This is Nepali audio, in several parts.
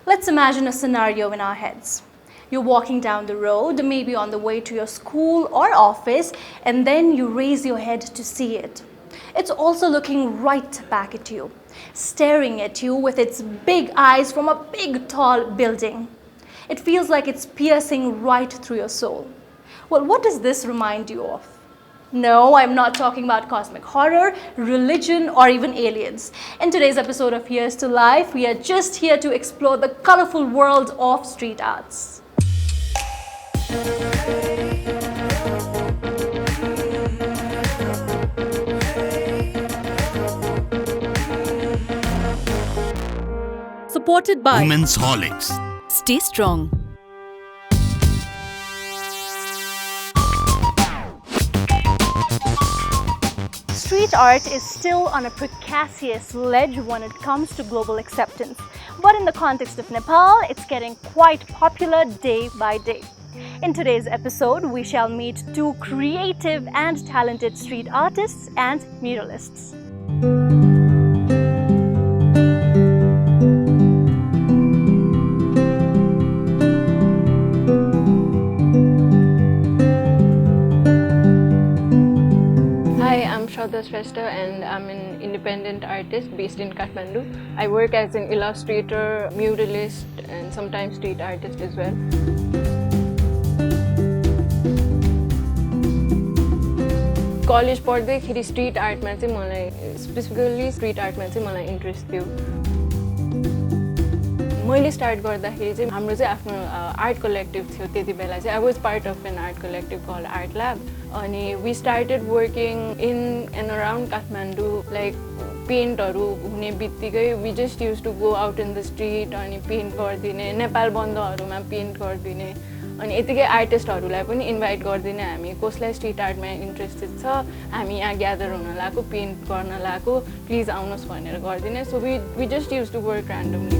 Let's imagine a scenario in our heads. You're walking down the road, maybe on the way to your school or office, and then you raise your head to see it. It's also looking right back at you, staring at you with its big eyes from a big tall building. It feels like it's piercing right through your soul. Well, what does this remind you of? No, I'm not talking about cosmic horror, religion, or even aliens. In today's episode of Here's to Life, we are just here to explore the colorful world of street arts. Supported by Women's Horlicks. Stay strong. Street art is still on a precarious ledge when it comes to global acceptance. But in the context of Nepal, it's getting quite popular day by day. In today's episode, we shall meet two creative and talented street artists and muralists. Shraddha Shrestha, and I'm an independent artist based in Kathmandu. I work as an illustrator, muralist, and sometimes street artist as well. College पढ्दाखेरि street artमा चाहिँ मलाई specifically street artमा चाहिँ मलाई interest थियो. मैले स्टार्ट गर्दाखेरि चाहिँ हाम्रो चाहिँ आफ्नो आर्ट कलेक्टिभ थियो त्यति बेला चाहिँ. I was part of an art collective called Art Lab. अनि we started working in and around Kathmandu, like पेन्टहरु हुने बित्तिकै we just used to go out in the street अनि पेन्ट गर्दिने, नेपाल बन्दहरुमा पेन्ट गर्दिने, अनि यतिकै आर्टिस्टहरुलाई पनि इन्भाइट गर्दिने हामी कसलाई स्ट्रीट आर्टमा इन्ट्रेस्टेड छ, हामी यहाँ ग्यादर हुन लागो, पेन्ट गर्न लागो, प्लिज आउनुस् भनेर गर्दिने. So we just used to work randomly.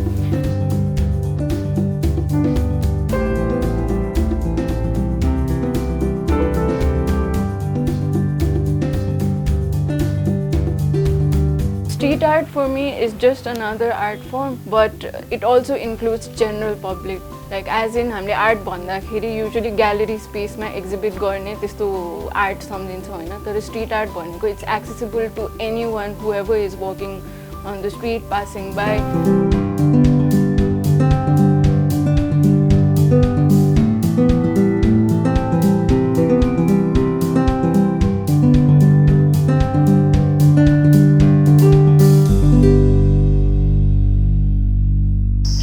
Street art for me is just another art form, but it also includes general public. Like as in हामीले आर्ट भन्दाखेरि usually gallery space मा exhibit गर्ने त्यस्तो art सम्झिन्छ हैन, तर street art भनेको it's accessible to anyone, whoever is walking on the street, passing by.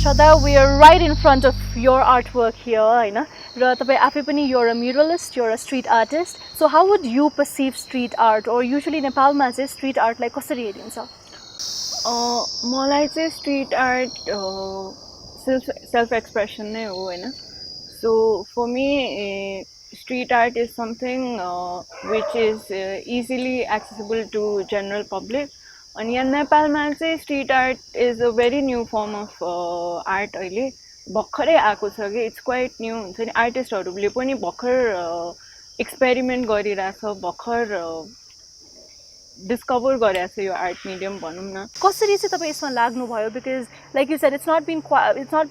Shraddha, we are right in front of your artwork here, हैन? र तपाई आफै पनि you're a muralist, you're a street artist. So how would you perceive street art, or usually नेपालमा चाहिँ street art लाई कसरी हेरिन्छ? मलाई चाहिँ street art self expression नै हो हैन. So for me street art is something which is easily accessible to general public. And in Nepal, street art is a very new form of art. It's quite new. Artists are experiment discover your art medium. कसरी चाहिँ तपाई यसमा लाग्नु भयो, because like you said it's not been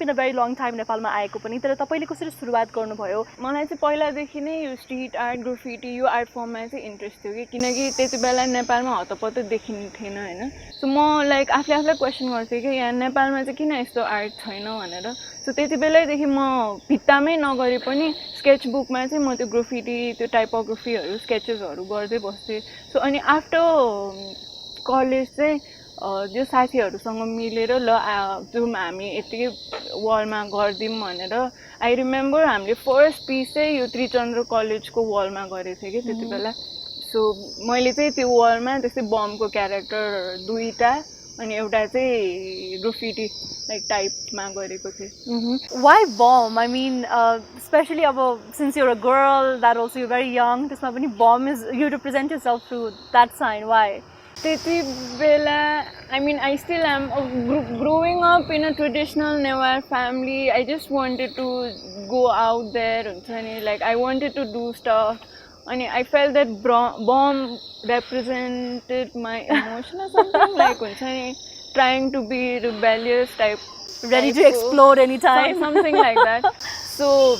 a very long time नेपालमा आएको पनि, तर तपाईले कसरी सुरुवात गर्नु भयो? मलाई चाहिँ पहिला देखि नै यो स्ट्रीट आर्ट, ग्राफिटी यो आर्ट फर्ममा चाहिँ इन्ट्रेस्ट थियो कि, किनकि त्यति बेला नेपालमा हतपत देखिने थिएन हैन. सो म लाइक आफूले क्वेशन गर्थेँ कि यहाँ नेपालमा चाहिँ किन यस्तो आर्ट छैन भनेर. सो त्यति बेलैदेखि म भित्तामै नगरे पनि स्केच बुकमा चाहिँ म त्यो ग्राफिटी, त्यो टाइपोग्राफीहरु, स्केचेसहरु गर्दै बस्थेँ. सो अनि आफ्टर कलेज चाहिँ जो साथीहरुसँग मिलेर ल जुम हामी यतिकै वलमा गर्दिम भनेर. आई रिमेम्बर हामीले फर्स्ट पिस चाहिँ यो त्रिचन्द्र कलेजको वलमा गरेको थिएँ कि त्यति बेला. सो मैले चाहिँ त्यो वलमा त्यस्तै बमको क्यारेक्टर दुईटा अनि एउटा चाहिँ ग्राफिटी like typeमा गरेको थिएँ. Why bomb? I mean, especially since you're a girl, that also you're very young, त्यसमा पनि bomb is, you represent yourself through that sign. Why? त्यति बेला, I mean, I still am growing up in a traditional Newar family. I just wanted to go out there, like I wanted to do stuff. And I felt that bomb represented my emotion or something, like trying to be rebellious type. ready to explode anytime. Something like that. So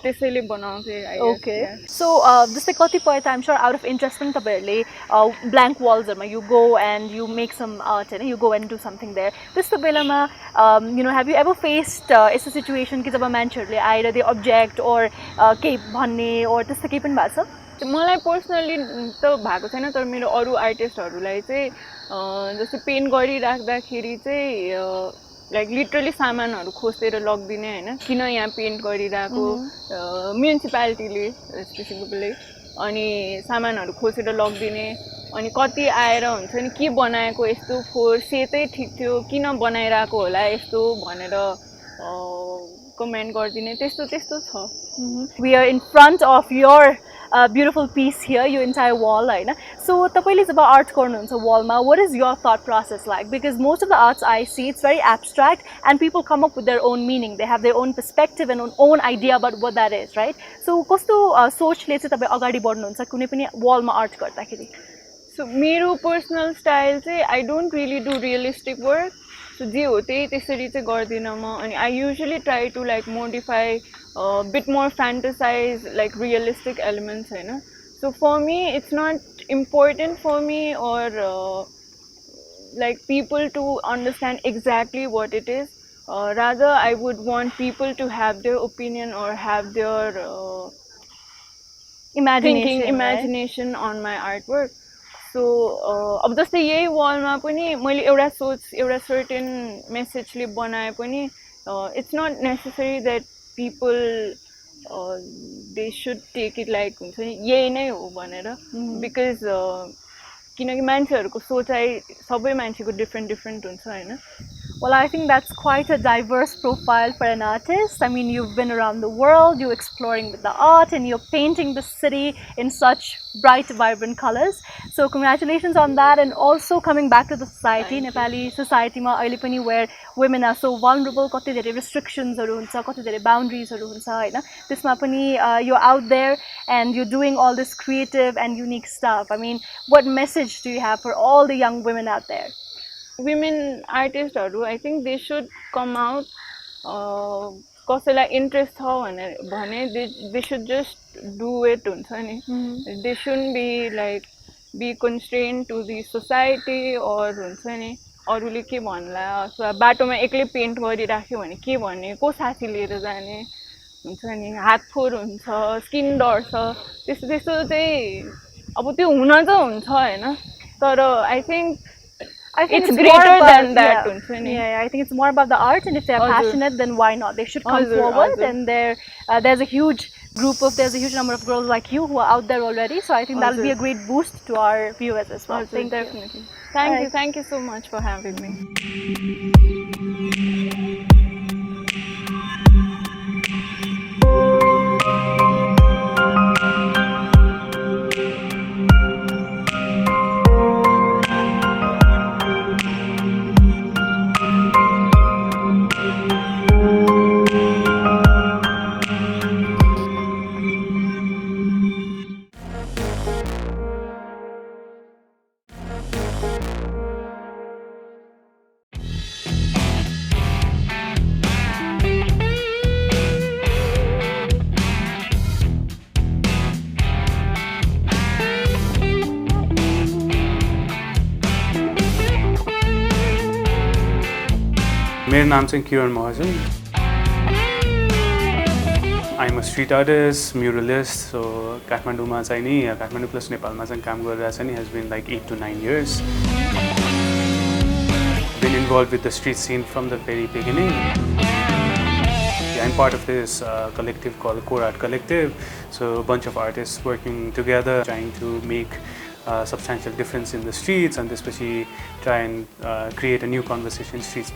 त्यसैले बनाउँथे I guess. Okay. Yeah. So जस्तै कतिपय त I'm sure out of interest पनि तपाईहरुले blank walls you go and you make some art and you go and do something there. त्यस्तो बेलामा have you ever faced यस्तो situation कि जब मान्छेहरुले आएर they object or केही भन्ने or त्यस्तो केही पनि भएको छ? मलाई पर्सनली त भएको छैन तर मेरो अरु आर्टिस्टहरुलाई चाहिँ जस्तै पेन्ट गरिराख्दाखेरि चाहिँ लाइक लिटरली सामानहरु खोसेर लग्दिने हैन किन यहाँ पेन्ट गरिराको म्युनिसिपालिटीले स्पेसिफिकली अनि सामानहरु खोसेर लग्दिने अनि कति आएर हुन्छ नि के बनाएको यस्तो फोर सेतै ठीक थियो किन बनाइराको होला यस्तो भनेर कमेन्ट गर्दिने त्यस्तो त्यस्तो छ. We are in front of your beautiful piece here, your entire wall, right? So, tapaile jab art garnuncha wall ma, what is your thought process like? Because most of the arts I see, it's very abstract, and people come up with their own meaning. They have their own perspective and own idea about what that is, right? So, kasto soch le chai tapai agadi badnuncha kunai pani wall ma art gardakheri? So, मेरो personal style चाहिँ I don't really do realistic work. So, जे हो त्यही त्यसरी चाहिँ गर्दिन म अनि I usually try to like modify bit more fantasize like realistic elements हैन. So for me it's not important for me or like people to understand exactly what it is. Rather I would want people to have their opinion or have their imagination on my artwork. So अब जस्तै यही wallमा पनि मैले एउटा सोच एउटा certain messageले बनाए पनि it's not necessary that people they should take it like हुन्छ नि यही नै हो भनेर because किनकि मान्छेहरुको सोचाइ सबै मान्छेको different हुन्छ हैन. Well, I think that's quite a diverse profile for an artist. I mean, you've been around the world, you're exploring with the art, and you're painting the city in such bright, vibrant colors. So, congratulations on that. And also coming back to the society, Nepali society ma aile pani where women are so vulnerable, kati dherai restrictions haru huncha, kati dherai boundaries haru huncha हैन. त्यसमा पनि you're out there and you're doing all this creative and unique stuff. I mean, what message do you have for all the young women out there? Women artists I think they should come out कसैलाई interest छ भने they should just do it हुन्छ नि. They shouldn't be like be constrained to the society or हुन्छ नि अरूले के भन्ला अथवा बाटोमा एक्लै पेन्ट गरिराख्यो भने के भन्ने को साथी लिएर जाने हुन्छ नि हातफोर हुन्छ स्किन डर्छ त्यस्तो त्यस्तो चाहिँ अब त्यो हुन चाहिँ हुन्छ हैन तर I think it's greater than that. Yeah, I think it's more about the art, and if they're passionate, then why not? They should come forward, and there's a huge number of girls like you who are out there already. So I think that'll be a great boost to our viewers as well. Definitely. Thank you so much for having me. मेरो नाम चाहिँ Kiran Maharjan. I'm a street artist, muralist. So काठमाडौँमा चाहिँ नि काठमाडौँ प्लस नेपालमा चाहिँ काम गरिरहेको छ नि has been like 8 to 9 years. Been involved with the street scene from the very beginning. I'm part of this collective called Core Art Collective. So a bunch of artists working together trying to make substantial difference in the streets and especially try and create a new conversation in streets.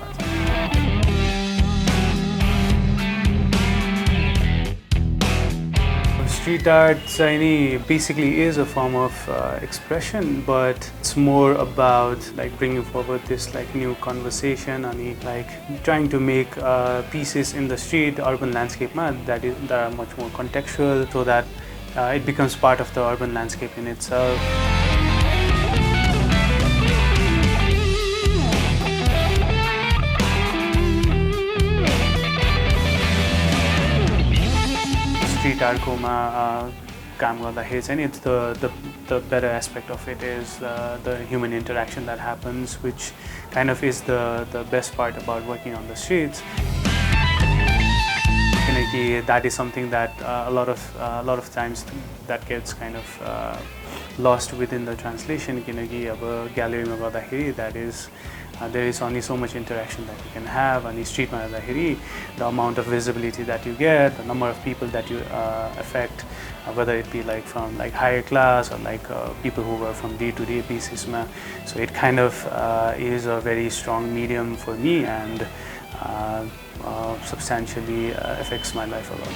Street art basically is a form of expression, but it's more about like bringing forward this like new conversation and like trying to make pieces in the street, urban landscape that are much more contextual, so that it becomes part of the urban landscape in itself. Street आर्टकोमा काम गर्दाखेरि चाहिँ नि the better aspect of it is the human interaction that happens, which kind of is the best part about working on the streets. That is something that a lot of times that gets kind of lost within the translation. Gallery that is there is only so much interaction that you can have, and street the amount of visibility that you get, the number of people that you affect, whether it be like from like higher class or like people who were from day-to-day basis. So it kind of is a very strong medium for me, and substantially affects my life a lot.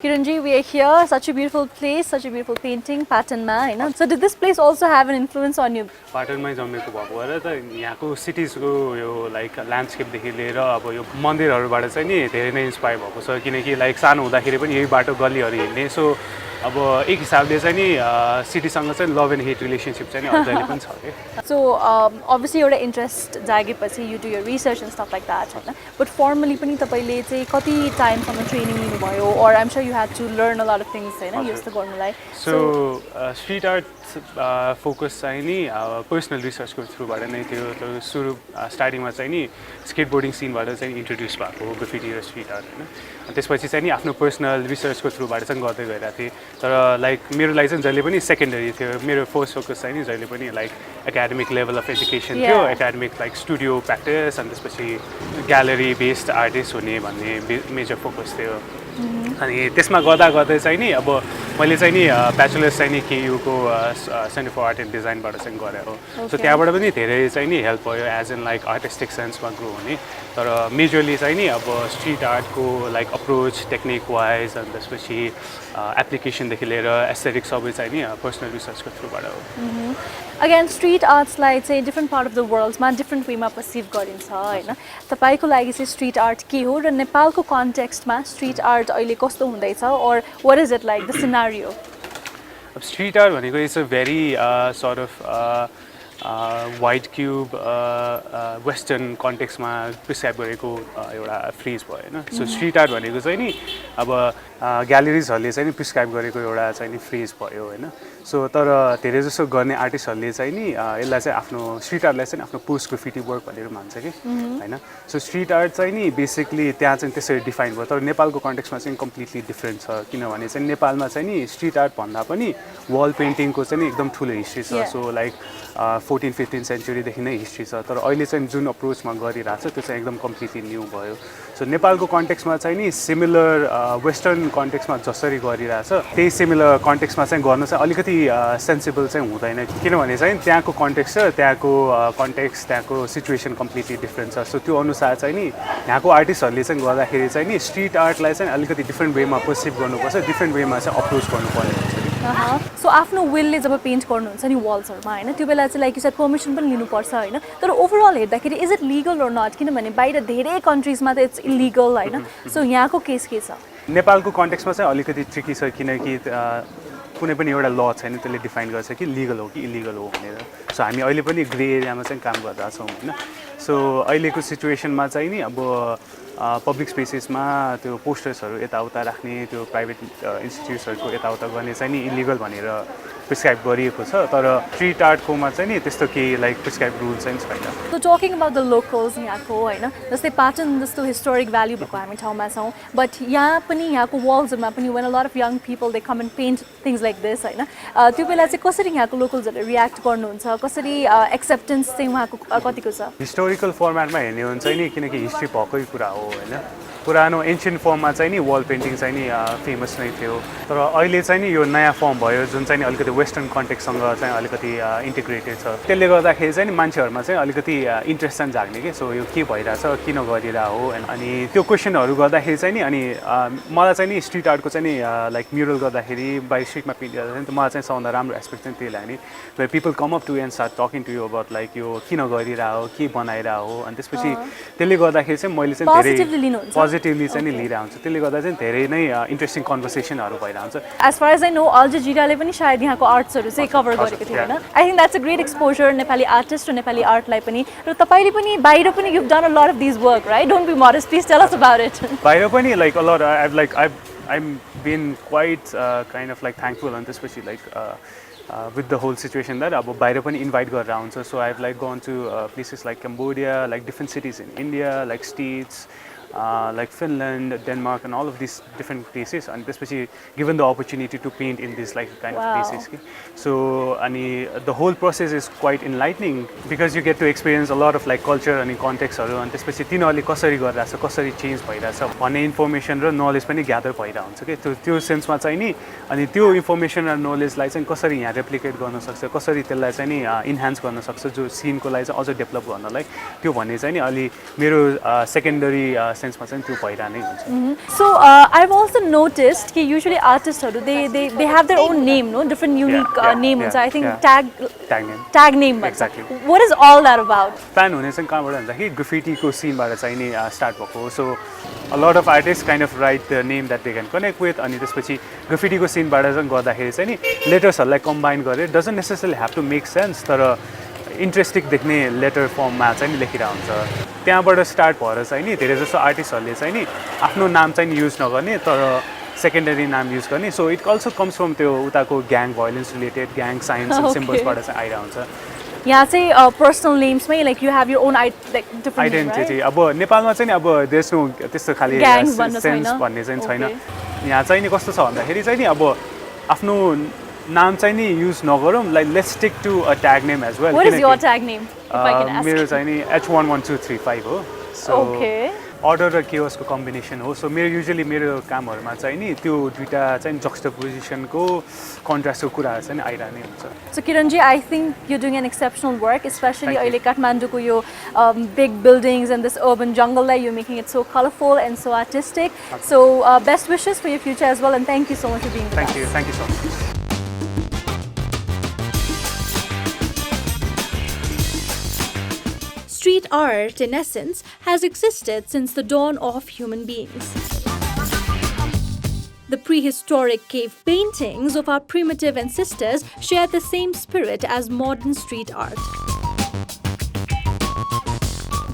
Kiranji, we are here, such a beautiful place, such a beautiful painting, pattern ma. So did this place also have an influence on you? Pattern ma jammeko bhako bhara ta yahako cities ko yo like landscape dekhi liera abo yo mandirharubata chai ni धेरै नै inspire bhako cha kinaki like सानो हुँदाखेरि पनि यही बाटो गल्लीहरु हिँड्ने सो अब एक हिसाबले चाहिँ नि सिटी सँग चाहिँ लभ एन्ड हेट रिलेशनशिप चाहिँ नि अझै पनि छ के So obviously एउटा interest जागेपछि you do your research and stuff like that हैन but formally पनि तपाईले चाहिँ कति टाइम सम्म ट्रेनिङ लिनु भयो or I'm sure you had to learn a lot of things हैन यस्तो गर्नलाई So street art focus चाहिँ नि पर्सनल रिसर्चको थ्रुबाट नै थियो सुरु स्टार्टिङमा चाहिँ नि स्केटबोर्डिङ सिनबाट चाहिँ इन्ट्रोड्युस भएको ग्राफिटी र स्ट्रिट आर्ट हैन अनि त्यसपछि चाहिँ नि आफ्नो पर्सनल रिसर्चको थ्रुबाट चाहिँ गर्दै गइरहेको थिएँ तर लाइक मेरो लागि चाहिँ जहिले पनि सेकेन्डरी थियो मेरो फर्स्ट फोकस चाहिँ नि जहिले पनि like academic level of education थियो एकाडेमिक लाइक स्टुडियो प्र्याक्टिस अनि त्यसपछि ग्यालरी बेस्ड आर्टिस्ट हुने भन्ने मेजर फोकस थियो अनि त्यसमा गर्दा गर्दै चाहिँ नि अब मैले चाहिँ नि ब्याचलर्स चाहिँ नि केयुको सेन्टर फर आर्ट एन्ड डिजाइनबाट चाहिँ गरेँ हो सो त्यहाँबाट पनि धेरै चाहिँ नि हेल्प भयो एज इन लाइक आर्टिस्टिक सेन्समा ग्रो हुने तर मेजरली चाहिँ नि अब स्ट्रिट आर्टको लाइक अप्रोच टेक्निक वाइज अनि त्यसपछि एप्लिकेसनदेखि लिएर एस्थेटिक सबै चाहिँ नि पर्सनल रिसर्चको थ्रुबाट हो अगेन स्ट्रिट आर्ट्सलाई चाहिँ डिफ्रेन्ट पार्ट अफ द वर्ल्डमा डिफ्रेन्ट वेमा पर्सिभ गरिन्छ हैन तपाईको लागि चाहिँ स्ट्रिट आर्ट के हो र नेपालको कन्टेक्स्टमा स्ट्रिट आर्ट अहिले कस्तो हुँदैछ और what is it like the scenario अब स्ट्रिट आर्ट भनेको it's a very sort of white cube western कन्टेक्स्टमा प्रिस्क्राइब गरेको एउटा फ्रिज भयो हैन सो स्ट्रिट आर्ट भनेको चाहिँ नि अब ग्यालरिजहरूले चाहिँ नि प्रिस्क्राइब गरेको एउटा चाहिँ नि फ्रिज भयो हैन सो तर धेरै जसो गर्ने आर्टिस्टहरूले चाहिँ नि यसलाई चाहिँ आफ्नो स्ट्रिट आर्टलाई चाहिँ आफ्नो पोस्ट ग्राफिटी वर्क भनेर मान्छ कि हैन सो स्ट्रिट आर्ट चाहिँ नि बेसिकली त्यहाँ चाहिँ त्यसरी डिफाइन भयो तर नेपालको कन्टेक्स्टमा चाहिँ कम्प्लिटली डिफ्रेन्ट छ किनभने चाहिँ नेपालमा चाहिँ नि स्ट्रिट आर्ट भन्दा पनि वाल पेन्टिङको चाहिँ नि एकदम ठुलो हिस्ट्री छ सो लाइक 14-15 सेन्चुरीदेखि नै हिस्ट्री छ तर अहिले चाहिँ जुन अप्रोचमा गरिरहेको छ त्यो चाहिँ एकदम कम्प्लिटली न्यू भयो सो नेपालको कन्टेक्स्टमा चाहिँ नि सिमिलर वेस्टर्न कन्टेक्स्टमा जसरी गरिरहेछ त्यही सिमिलर कन्टेक्स्टमा चाहिँ गर्न चाहिँ अलिकति सेन्सिबल चाहिँ हुँदैन किनभने चाहिँ त्यहाँको कन्टेक्स्ट र त्यहाँको कन्टेक्स्ट त्यहाँको सिचुएसन कम्प्लिटली डिफ्रेन्ट छ सो त्यो अनुसार चाहिँ नि यहाँको आर्टिस्टहरूले चाहिँ गर्दाखेरि चाहिँ नि स्ट्रिट आर्टलाई चाहिँ अलिकति डिफ्रेन्ट वेमा पर्सिभ गर्नुपर्छ डिफ्रेन्ट वेमा चाहिँ अप्रोच गर्नुपर्ने हुन्छ सो आफ्नो विलले जब पेन्ट गर्नुहुन्छ नि वाल्सहरूमा हैन त्यो बेला चाहिँ लाइक यु सेड पर्मिसन पनि लिनुपर्छ हैन तर ओभरअल हेर्दाखेरि इज इट लिगल और नट किनभने बाहिर धेरै कन्ट्रिजमा त इट्स इलिगल हैन सो यहाँको केस के छ नेपालको कन्टेक्स्टमा चाहिँ अलिकति ट्रिकी छ किनकि कुनै पनि एउटा ल छैन त्यसले डिफाइन गर्छ कि लिगल हो कि इलिगल हो भनेर सो हामी अहिले पनि ग्रे एरियामा चाहिँ काम गरिरहेको छौँ हैन सो अहिलेको सिचुएसनमा चाहिँ नि अब पब्लिक स्पेसेसमा त्यो पोस्टर्सहरू यताउता राख्ने त्यो प्राइभेट इन्स्टिट्युट्सहरूको यताउता गर्ने चाहिँ नि इलिगल भनेर प्रिस्क्राइब गरिएको छ तर स्ट्रिट आर्टकोमा चाहिँ नि त्यस्तो केही लाइक प्रिस्क्राइब रुल चाहिँ छैन so talking about the locals यहाँको हैन जस्तै प्याटर्न जस्तो हिस्टोरिक भ्याल्यू भएको हामी ठाउँमा छौँ बट यहाँ पनि यहाँको वाल्सहरूमा पनि when a lot of young people they come and paint things like this हैन त्यो बेला चाहिँ कसरी यहाँको लोकल्सहरूले रियाक्ट गर्नुहुन्छ कसरी एक्सेप्टेन्स चाहिँ उहाँको कतिको छ हिस्टोरिकल फर्मेटमा हेर्ने हुन्छ नि किनकि हिस्ट्री भएकै कुरा हो हैन पुरानो एन्सियन्ट फर्ममा चाहिँ नि वाल पेन्टिङ चाहिँ नि फेमस नै थियो तर अहिले चाहिँ नि यो नयाँ फर्म भयो जुन चाहिँ नि अलिकति वेस्टर्न कन्टेक्ससँग चाहिँ अलिकति इन्टिग्रेटेड छ त्यसले गर्दाखेरि चाहिँ नि मान्छेहरूमा चाहिँ अलिकति इन्ट्रेस्ट चाहिँ जाग्ने कि सो यो के भइरहेछ किन गरिरहेको हो अनि त्यो क्वेसनहरू गर्दाखेरि चाहिँ नि अनि मलाई चाहिँ नि स्ट्रिट आर्टको चाहिँ नि लाइक म्युरल गर्दाखेरि बाई स्ट्रिटमा पेन्ट गर्दाखेरि चाहिँ मलाई चाहिँ सबभन्दा राम्रो एस्पेक्ट चाहिँ त्यही लाग्ने people come up to and start talking to you about like यो किन गरिरहेको के बनाइरहेको हो अनि त्यसपछि त्यसले गर्दाखेरि चाहिँ मैले चाहिँ धेरै पोजिटिभली चाहिँ नि लिइरहेको हुन्छ त्यसले गर्दा चाहिँ धेरै नै इन्ट्रेस्टिङ कन्भर्सेसनहरू भइरहेको हुन्छ As far as I know, Al Jazeera ले पनि सायद यहाँको आर्ट्सहरू चाहिँ कभर गरेको थियो हैन I think that's a great exposure Nepali artist र नेपाली आर्टलाई पनि र तपाईले पनि बाहिर पनि you've done a lot of these work right don't be modest please tell us about it बाहिर पनि like a lot I've been quite kind of like thankful and especially like with the whole situation that अब बाहिर पनि invite गरेर आउँछ so I've like gone to places like Cambodia like different cities in India like states like Finland, Denmark and all of these different places and especially given the opportunity to paint in these like kind of places. So the whole process is quite enlightening because you get to experience a lot of like culture and context and especially तिनीहरुले कसरी गरिरहेछ कसरी चेन्ज भइरहेछ भन्ने इन्फर्मेसन र नलेज पनि ग्यादर भइरहेको हुन्छ के त्यो सेन्समा चाहिँ नि अनि त्यो इन्फर्मेसन र नलेजलाई चाहिँ कसरी यहाँ रेप्लिकेट गर्न सक्छ कसरी त्यसलाई चाहिँ नि इन्हान्स गर्न सक्छ जो सिनको लागि चाहिँ अझ डेभलप गर्नलाई त्यो भन्ने चाहिँ नि अलि मेरो सेकेन्डरी सेन्समा चाहिँ त्यो भइरहनै हुन्छ So I've also noticed कि usually artists they have their own name no different unique name हुन्छ I think tag name exactly what is all that about plan हुने चाहिँ कहाँबाट भन्दाखेरि ग्राफिटीको सिनबाट चाहिँ नि स्टार्ट भएको हो so a lot of artists kind of write the name that they can connect with अनि त्यसपछि ग्राफिटीको सिनबाट चाहिँ गर्दाखेरि चाहिँ नि लेटर्सहरुलाई कम्बाइन गरेर doesn't necessarily have to make sense तर इन्ट्रेस्टिङ देख्ने लेटर फर्ममा चाहिँ नि लेखिरहेको हुन्छ त्यहाँबाट स्टार्ट भएर चाहिँ नि धेरै जसो आर्टिस्टहरूले चाहिँ नि आफ्नो नाम चाहिँ युज नगर्ने तर सेकेन्डरी नाम युज गर्ने so it also comes from त्यो उताको gang violence related gang signs and सिम्बल्सबाट चाहिँ आइरहेको हुन्छ यहाँ चाहिँ पर्सनल नेम्समै like you have your own different identity अब नेपालमा चाहिँ नि अब देश त्यस्तो खाली सेन्स भन्ने चाहिँ छैन यहाँ चाहिँ नि कस्तो छ भन्दाखेरि चाहिँ नि अब आफ्नो नाम चाहिँ नि युज नगरौँ like let's stick to a tag name as well What is your tag name if I can ask मेरो चाहिँ नि H11235 हो सो अर्डर र केओसको कम्बिनेसन हो सो मेरो युजुअली मेरो कामहरुमा चाहिँ नि त्यो दुईटा चाहिँ जक्सटापोजिसनको कन्ट्रास्टको कुराहरु चाहिँ आइरहने हुन्छ So Kiran ji I think you're doing an exceptional work especially अहिले काठमाडौँको यो big buildings and this urban jungle there you're making it so colorful and so artistic so best wishes for your future as well and thank you so much for being with us Thank you so much Street art, in essence, has existed since the dawn of human beings. The prehistoric cave paintings of our primitive ancestors share the same spirit as modern street art.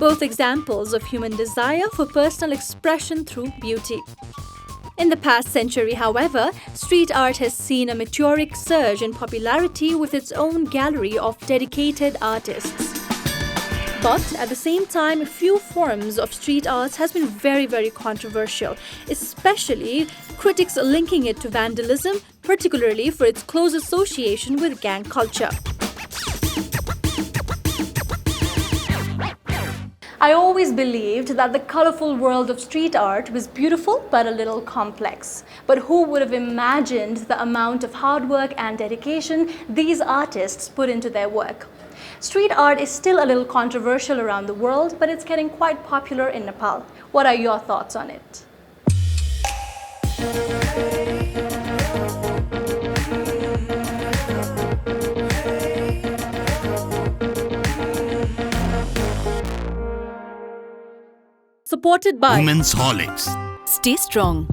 Both examples of human desire for personal expression through beauty. In the past century, however, street art has seen a meteoric surge in popularity with its own gallery of dedicated artists. But at the same time, a few forms of street art has been very controversial, especially critics linking it to vandalism, particularly for its close association with gang culture. I always believed that the colorful world of street art was beautiful but a little complex. But who would have imagined the amount of hard work and dedication these artists put into their work? Street art is still a little controversial around the world, but it's getting quite popular in Nepal. What are your thoughts on it? Supported by Women's Horlicks. Stay strong.